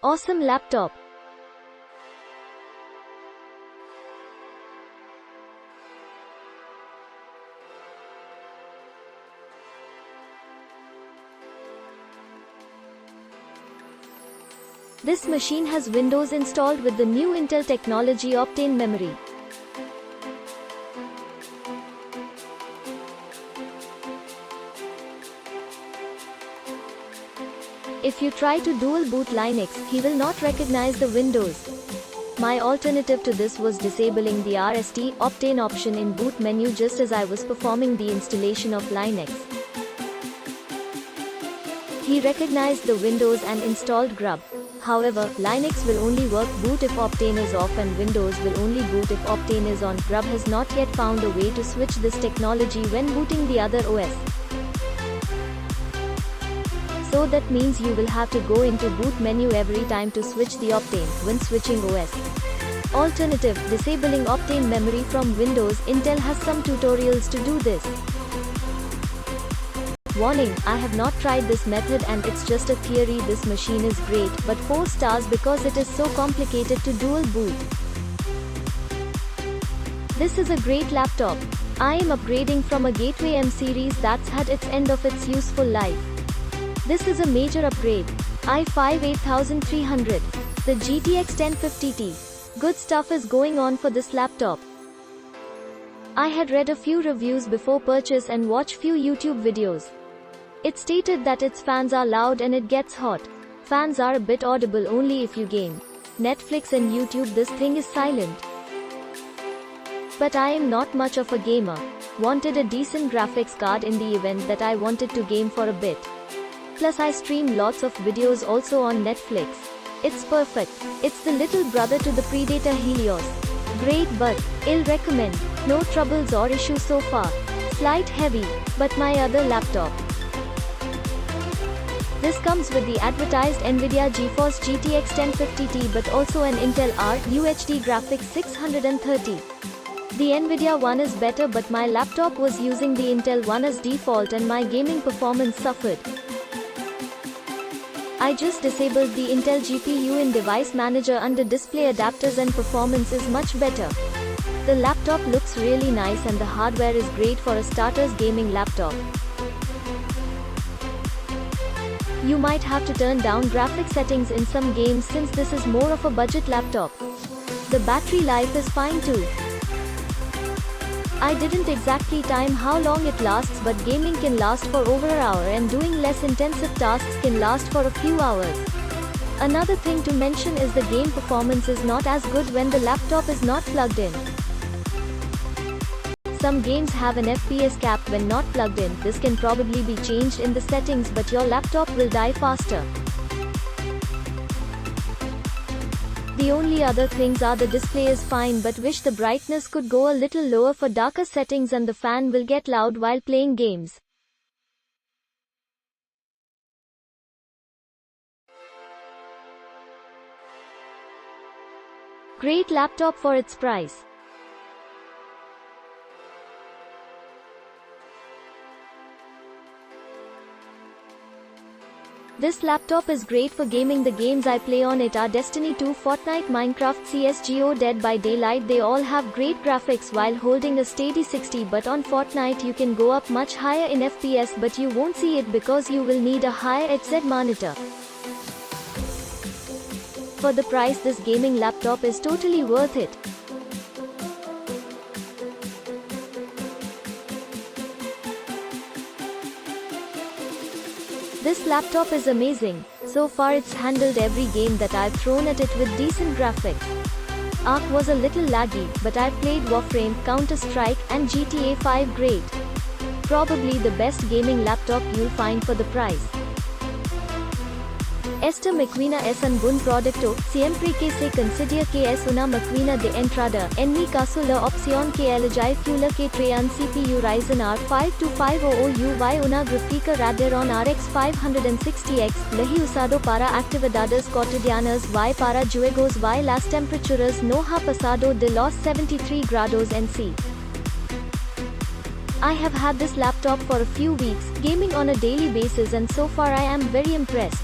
Awesome laptop. This machine has Windows installed with the new Intel technology Optane memory. If you try to dual boot Linux, he will not recognize the Windows. My alternative to this was disabling the RST Optane option in boot menu just as I was performing the installation of Linux. He recognized the Windows and installed Grub. However, Linux will only work boot if Optane is off and Windows will only boot if Optane is on. Grub has not yet found a way to switch this technology when booting the other OS. So that means you will have to go into boot menu every time to switch the Optane when switching OS. Alternative, disabling Optane memory from Windows. Intel has some tutorials to do this. Warning, I have not tried this method and it's just a theory. This machine is great, but 4 stars because it is so complicated to dual boot. This is a great laptop. I am upgrading from a Gateway M series that's had its end of its useful life. This is a major upgrade. i5 8300. The GTX 1050 Ti. Good stuff is going on for this laptop. I had read a few reviews before purchase and watched few YouTube videos. It stated that its fans are loud and it gets hot. Fans are a bit audible only if you game Netflix and YouTube. This thing is silent. But I am not much of a gamer. Wanted a decent graphics card in the event that I wanted to game for a bit. Plus I stream lots of videos also on Netflix. It's perfect. It's the little brother to the Predator Helios. Great but ill recommend. No troubles or issues so far. Slight heavy, but my other laptop. This comes with the advertised Nvidia GeForce GTX 1050 Ti but also an Intel RUHD graphics 630. The Nvidia one is better but my laptop was using the Intel one as default and my gaming performance suffered. I just disabled the Intel GPU in Device Manager under Display Adapters and performance is much better. The laptop looks really nice and the hardware is great for a starter's gaming laptop. You might have to turn down graphic settings in some games since this is more of a budget laptop. The battery life is fine too. I didn't exactly time how long it lasts but gaming can last for over an hour and doing less intensive tasks can last for a few hours. Another thing to mention is the game performance is not as good when the laptop is not plugged in. Some games have an FPS cap when not plugged in. This can probably be changed in the settings but your laptop will die faster. The only other things are the display is fine but wish the brightness could go a little lower for darker settings and the fan will get loud while playing games. Great laptop for its price. This laptop is great for gaming. The games I play on it are Destiny 2, Fortnite, Minecraft, CSGO, Dead by Daylight. They all have great graphics while holding a steady 60 but on Fortnite you can go up much higher in FPS but you won't see it because you will need a higher headset monitor. For the price this gaming laptop is totally worth it. This laptop is amazing. So far it's handled every game that I've thrown at it with decent graphics. Ark was a little laggy, but I've played Warframe, Counter-Strike, and GTA 5 great. Probably the best gaming laptop you'll find for the price. Esta maquina es un buen producto, siempre que se considera que es una máquina de entrada. En mi caso la opción que elegí fue la que trae un CPU Ryzen R5 2500U y una gráfica Radeon RX 560X, lahi usado para actividades cotidianas y para juegos y las temperaturas no ha pasado de los 73 grados NC. I have had this laptop for a few weeks, gaming on a daily basis and so far I am very impressed.